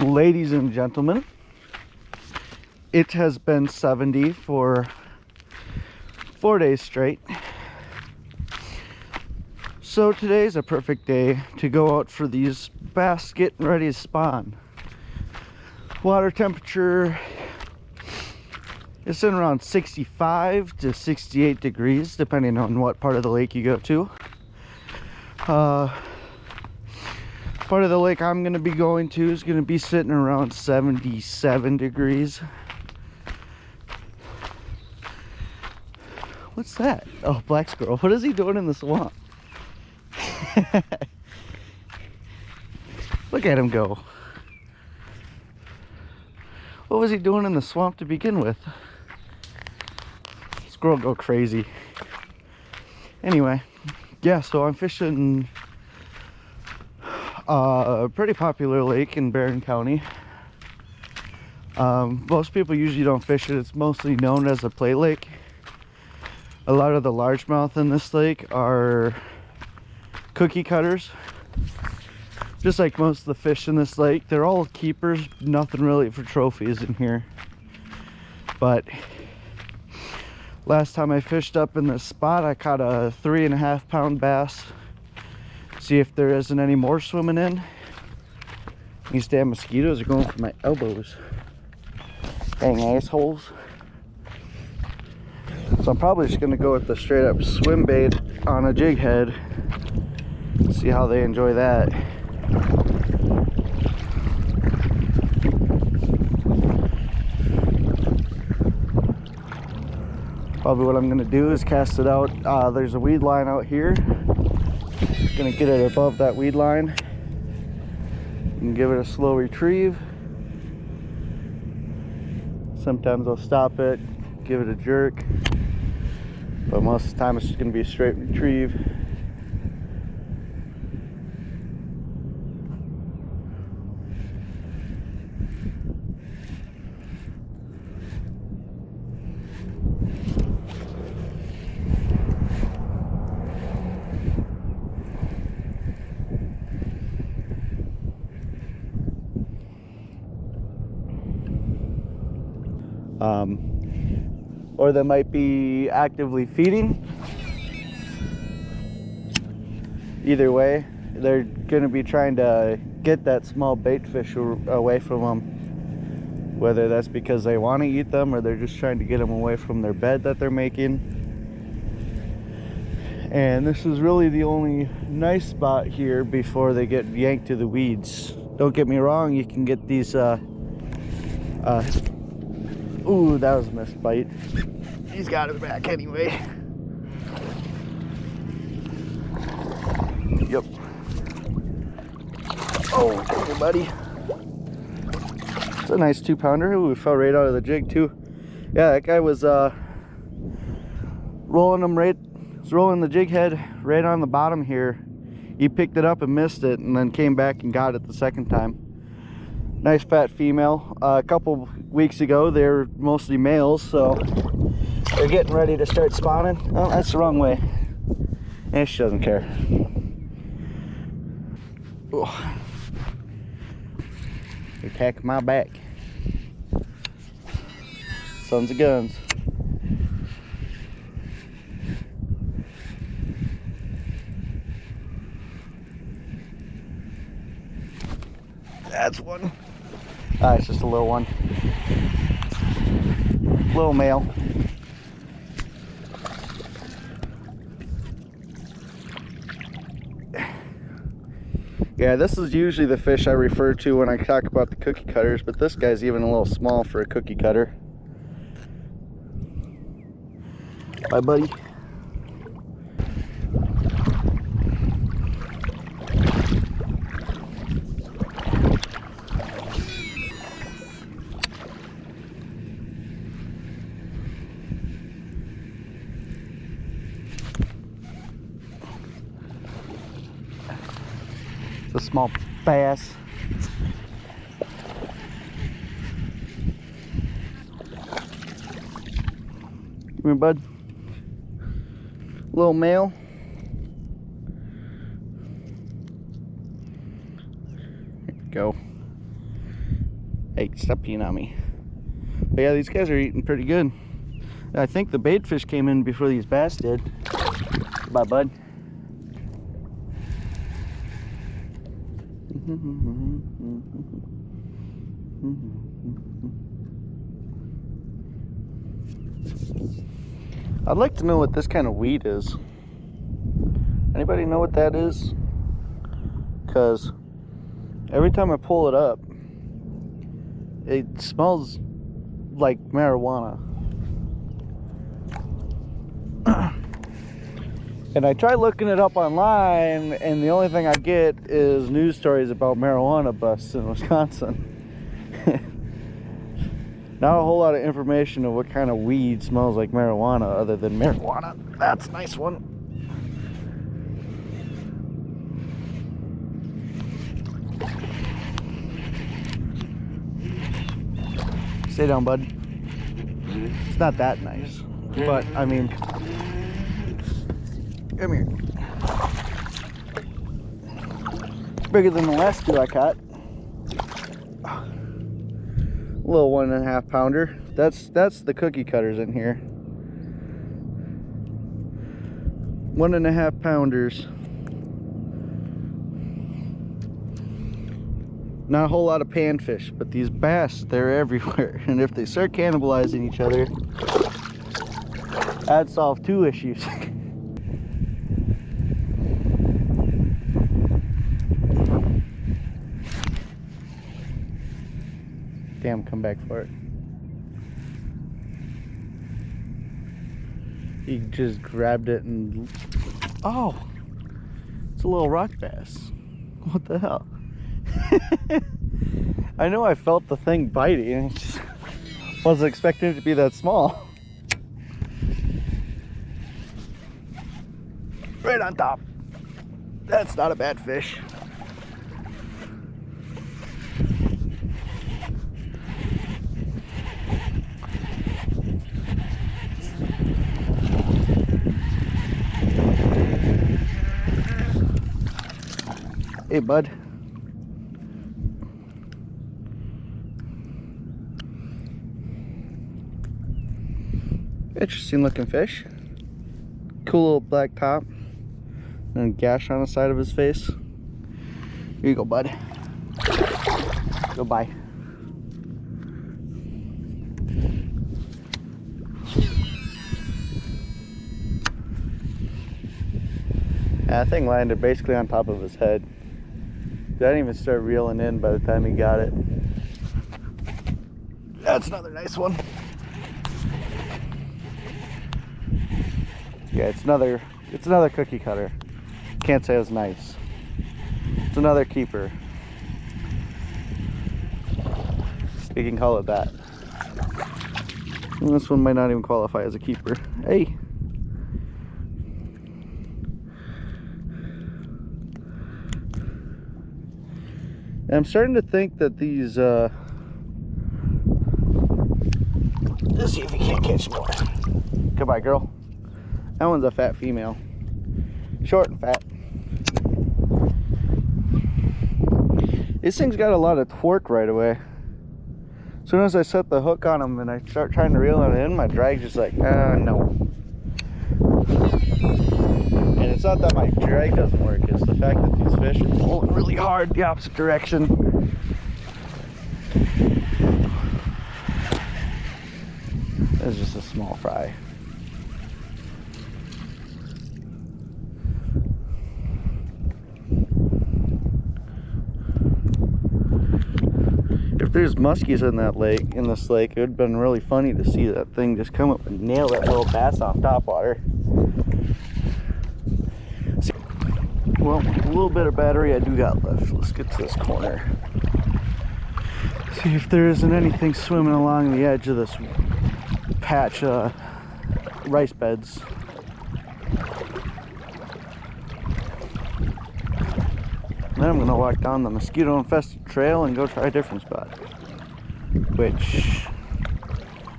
Ladies and gentlemen, it has been 70 for 4 days straight. So today's a perfect day to go out for these bass getting ready to spawn. Water temperature is in around 65 to 68 degrees depending on what part of the lake you go to. Part of the lake I'm going to be going to is going to be sitting around 77 degrees. What's that? Oh, black squirrel. What is he doing in the swamp? Look at him go. What was he doing in the swamp to begin with? Squirrel go crazy. Anyway, yeah, so I'm fishing a pretty popular lake in Barron County. Most people usually don't fish it. It's mostly known as a play lake. A lot of the largemouth in this lake are cookie cutters. Just like most of the fish in this lake, they're all keepers, nothing really for trophies in here. But last time I fished up in this spot, I caught a 3.5 pound bass. See if there isn't any more swimming in. These damn mosquitoes are going for my elbows. Dang assholes. So I'm probably just gonna go with the straight up swim bait on a jig head. See how they enjoy that. Probably what I'm gonna do is cast it out. There's a weed line out here. Gonna get it above that weed line and give it a slow retrieve. Sometimes I'll stop it, give it a jerk, but most of the time it's just gonna be a straight retrieve. Or they might be actively feeding. Either way, they're going to be trying to get that small bait fish away from them. Whether that's because they want to eat them or they're just trying to get them away from their bed that they're making. And this is really the only nice spot here before they get yanked to the weeds. Don't get me wrong, you can get these ooh, that was a missed bite. He's got his back anyway. Yep. Oh, come here, buddy. It's a nice 2-pounder. Ooh, we fell right out of the jig too. Yeah, that guy was rolling the jig head right on the bottom here. He picked it up and missed it, and then came back and got it the second time. Nice fat female. A couple weeks ago they were mostly males, so they're getting ready to start spawning. Oh, that's the wrong way. And she doesn't care. Oh. Attack my back. Sons of guns. That's one. It's just a little one. Little male. Yeah, this is usually the fish I refer to when I talk about the cookie cutters, but this guy's even a little small for a cookie cutter. Bye, buddy. A small bass. Come here, bud. Little male. There you go. Hey, stop peeing on me. But yeah, these guys are eating pretty good. I think the bait fish came in before these bass did. Bye, bud. I'd like to know what this kind of weed is. Anybody know what that is? Because every time I pull it up, it smells like marijuana. And I tried looking it up online, and the only thing I get is news stories about marijuana busts in Wisconsin. Not a whole lot of information of what kind of weed smells like marijuana other than marijuana. That's a nice one. Stay down, bud. It's not that nice, but I mean, come here. It's bigger than the last two I caught. A little 1.5 pounder. That's the cookie cutters in here. 1.5 pounders. Not a whole lot of panfish, but these bass, they're everywhere. And if they start cannibalizing each other, that'd solve 2 issues. Damn, come back for it. He just grabbed it and... Oh! It's a little rock bass. What the hell? I know I felt the thing biting, and I just wasn't expecting it to be that small. Right on top. That's not a bad fish. Hey, bud. Interesting looking fish. Cool little black top and a gash on the side of his face. Here you go, bud. Goodbye. That thing landed basically on top of his head. I didn't even start reeling in by the time he got it. That's another nice one. Yeah, it's another cookie cutter. Can't say it was nice. It's another keeper. You can call it that. And this one might not even qualify as a keeper. Hey. And I'm starting to think that these, let's see if we can't catch more. Goodbye, girl. That one's a fat female. Short and fat. These things got a lot of torque right away. As soon as I set the hook on them and I start trying to reel it in, my drag's just like, no. And it's not that my drag doesn't work, it's the fact that these fish are pulling really hard the opposite direction. It's just a small fry. If there's muskies in that lake, in this lake, it would have been really funny to see that thing just come up and nail that little bass off top water. Well, a little bit of battery I do got left. Let's get to this corner. See if there isn't anything swimming along the edge of this patch of rice beds. Then I'm gonna walk down the mosquito infested trail and go try a different spot, which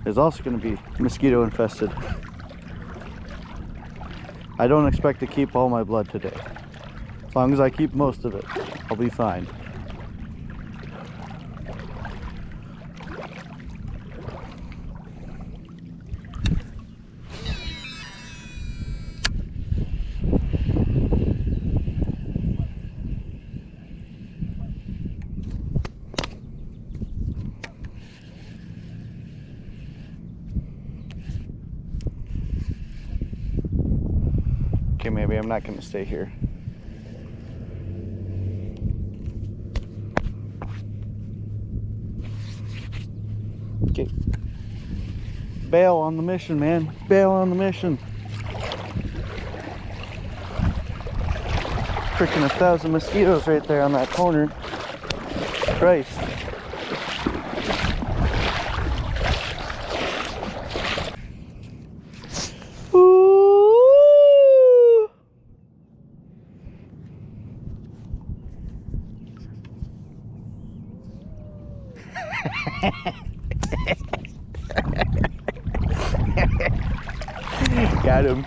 is also gonna be mosquito infested. I don't expect to keep all my blood today. As long as I keep most of it, I'll be fine. maybe I'm not going to stay here. Okay. Bail on the mission, man. Bail on the mission. Freaking 1,000 mosquitoes right there on that corner. Christ. Ooh. Got him.